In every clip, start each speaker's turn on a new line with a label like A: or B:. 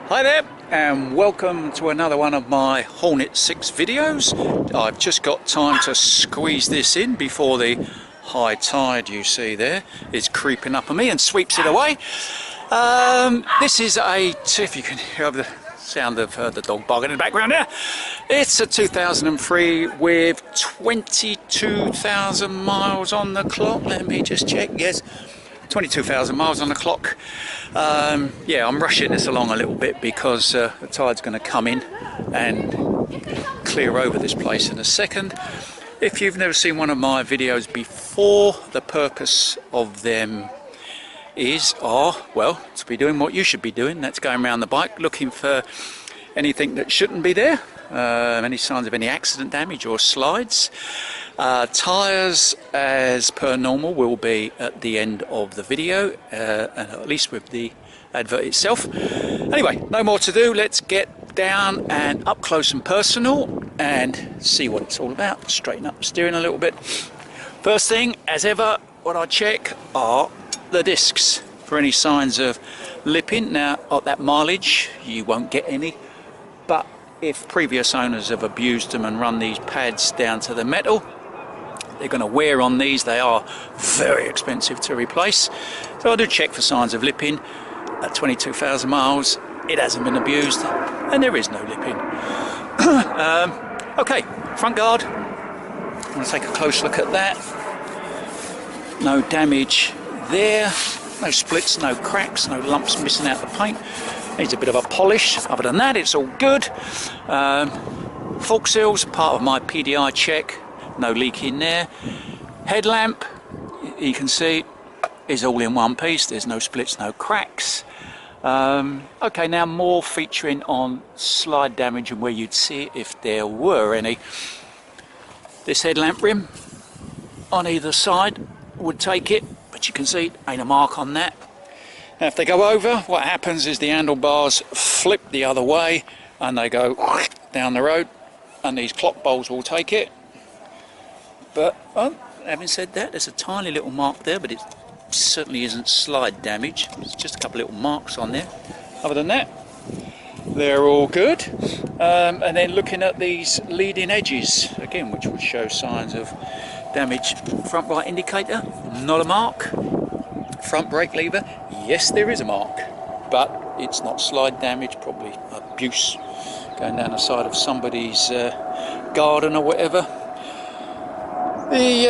A: Hi there, and welcome to another one of my Hornet 6 videos. I've just got time to squeeze this in before the high tide you see there is creeping up on me and sweeps it away. This is if you can hear the sound of the dog barking in the background there, it's a 2003 with 22,000 miles on the clock. Let me just check. Yes, 22,000 miles on the clock. Yeah, I'm rushing this along a little bit because the tide's going to come in and clear over this place in a second. If you've never seen one of my videos before, the purpose of them well, to be doing what you should be doing. That's going around the bike looking for anything that shouldn't be there, any signs of any accident damage or slides. Tyres, as per normal, will be at the end of the video, and at least with the advert itself. Anyway, no more to do. Let's get down and up close and personal and see what it's all about. Straighten up the steering a little bit. First thing, as ever, what I check are the discs for any signs of lipping. Now, at that mileage, you won't get any, but if previous owners have abused them and run these pads down to the metal, they're going to wear on these. They are very expensive to replace. So I do check for signs of lipping. At 22,000 miles, it hasn't been abused, and there is no lipping. Okay, front guard. I'm going to take a close look at that. No damage there. No splits, no cracks, no lumps missing out the paint. Needs a bit of a polish. Other than that, it's all good. Fork seals, part of my PDI check. No leak in there. Headlamp, you can see, is all in one piece. There's no splits, no cracks. Okay, now more featuring on slide damage and where you'd see it if there were any. This headlamp rim on either side would take it, but you can see ain't a mark on that. Now if they go over, what happens is the handlebars flip the other way and they go down the road, and these clock bowls will take it. But having said that, there's a tiny little mark there, but it certainly isn't slide damage. It's just a couple little marks on there. Other than that, they're all good. And then looking at these leading edges again, which would show signs of damage. Front right indicator, not a mark. Front brake lever, yes, there is a mark, but it's not slide damage, probably abuse going down the side of somebody's garden or whatever. The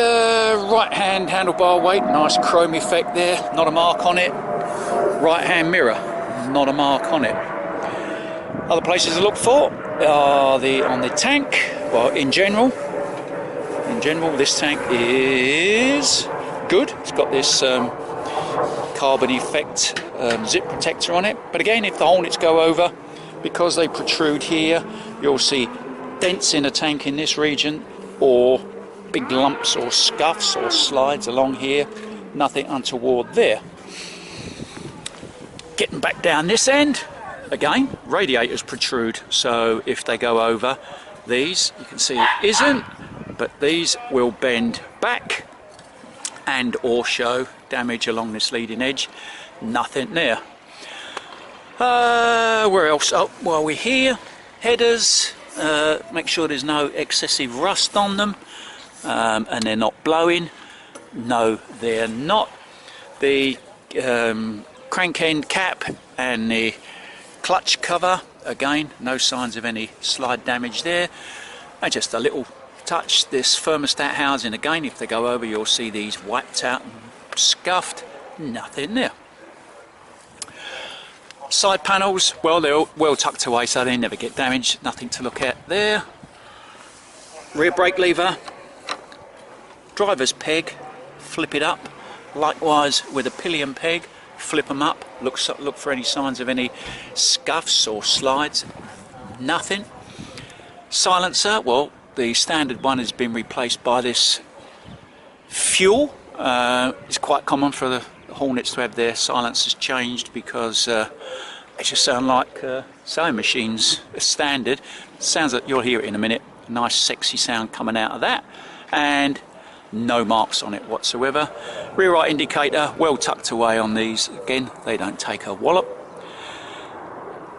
A: right hand handlebar weight, nice chrome effect there, not a mark on it. Right hand mirror, not a mark on it. Other places to look for are on the tank. Well, in general, this tank is good. It's got this carbon effect zip protector on it. But again, if the Hornets go over, because they protrude here, you'll see dents in the tank in this region, or big lumps or scuffs or slides along here. Nothing untoward there. Getting back down this end, again, radiators protrude, so if they go over these, you can see it isn't, but these will bend back and or show damage along this leading edge. Nothing there. Where else? Oh, while we're here, headers, make sure there's no excessive rust on them. And they're not blowing. No, they're not. The crank end cap and the clutch cover, again, no signs of any slide damage there. And just a little touch, this thermostat housing, again, if they go over, you'll see these wiped out and scuffed. Nothing there. Side panels, well, they're all well tucked away, so they never get damaged. Nothing to look at there. Rear brake lever. Driver's peg, flip it up. Likewise with a pillion peg, flip them up. Look for any signs of any scuffs or slides. Nothing. Silencer, well, the standard one has been replaced by this fuel. It's quite common for the Hornets to have their silencers changed because they just sound like sewing machines. Standard. Sounds like you'll hear it in a minute. Nice sexy sound coming out of that. And no marks on it whatsoever. Rear right indicator, well tucked away on these. Again, they don't take a wallop.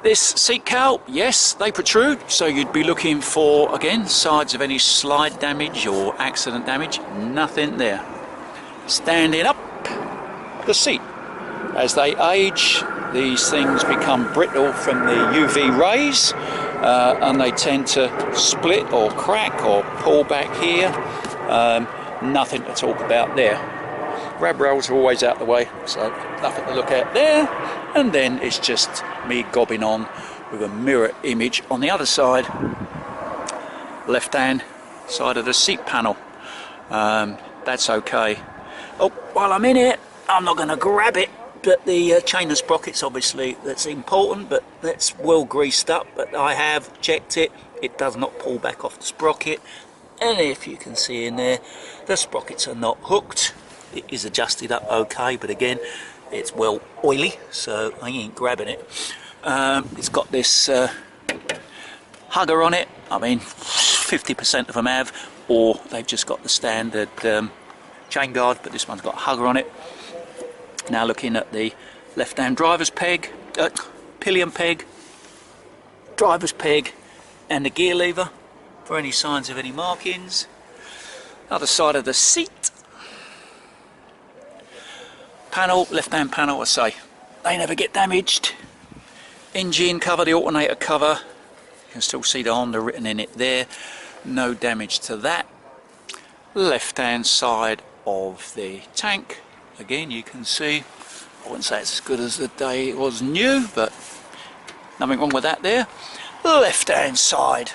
A: This seat cowl, yes, they protrude, so you'd be looking for, again, sides of any slide damage or accident damage. Nothing there. Standing up the seat. As they age, these things become brittle from the UV rays, and they tend to split or crack or pull back here. Nothing to talk about there. Grab rails are always out the way, so nothing to look at there. And then it's just me gobbing on with a mirror image on the other side, left hand side of the seat panel. That's okay. Oh, while I'm in it, I'm not going to grab it, but the chain and sprockets, obviously, that's important, but that's well greased up. But I have checked it, it does not pull back off the sprocket. And if you can see in there, the sprockets are not hooked. It is adjusted up okay, but again, it's well oily, so I ain't grabbing it. It's got this hugger on it. I mean, 50% of them have, or they've just got the standard chain guard, but this one's got a hugger on it. Now looking at the left-hand driver's peg, pillion peg, driver's peg, and the gear lever for any signs of any markings. Other side of the seat. Panel, left-hand panel, I say, they never get damaged. Engine cover, the alternator cover, you can still see the Honda written in it there. No damage to that. Left-hand side of the tank, again you can see, I wouldn't say it's as good as the day it was new, but nothing wrong with that there. Left-hand side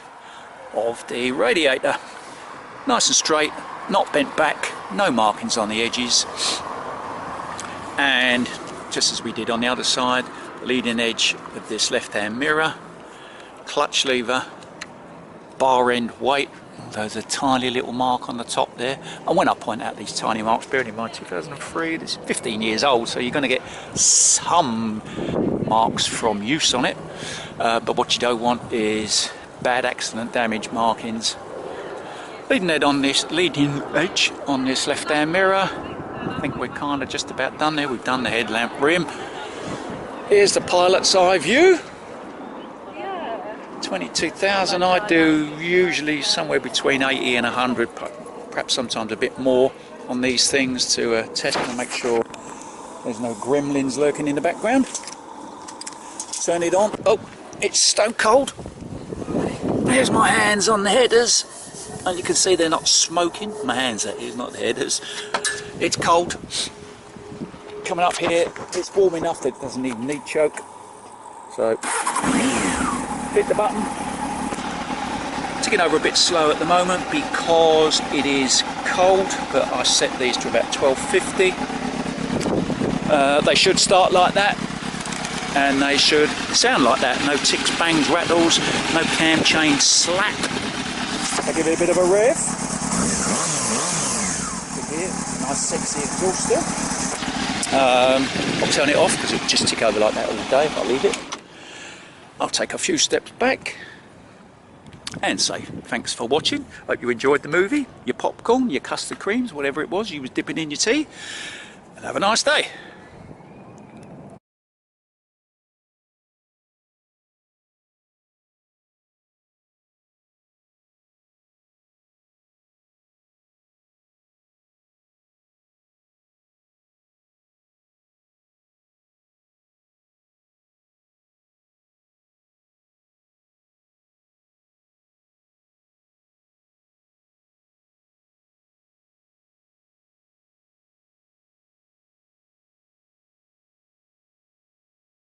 A: of the radiator, nice and straight, not bent back, no markings on the edges. And just as we did on the other side, leading edge of this left-hand mirror, clutch lever, bar end weight, there's a tiny little mark on the top there. And when I point out these tiny marks, bearing in mind 2003, this is 15 years old, so you're going to get some marks from use on it. But what you don't want is bad accident damage markings. Leading edge on this left-hand mirror. I think we're kind of just about done there. We've done the headlamp rim. Here's the pilot's eye view. 22,000. I do usually somewhere between 80 and 100, perhaps sometimes a bit more on these things to test and make sure there's no gremlins lurking in the background. Turn it on. Oh, it's stone cold. There's my hands on the headers. And you can see they're not smoking. My hands, that is, not the headers. It's cold. Coming up here, it's warm enough that it doesn't even need choke. So, hit the button. Ticking over a bit slow at the moment because it is cold, but I set these to about 1250. They should start like that, and they should sound like that. No ticks, bangs, rattles, no cam chain slap. I'll give it a bit of a rev. Nice sexy exhauster. I'll turn it off because it'll just tick over like that all day if I leave it. I'll take a few steps back and say thanks for watching. Hope you enjoyed the movie, your popcorn, your custard creams, whatever it was you was dipping in your tea, and have a nice day.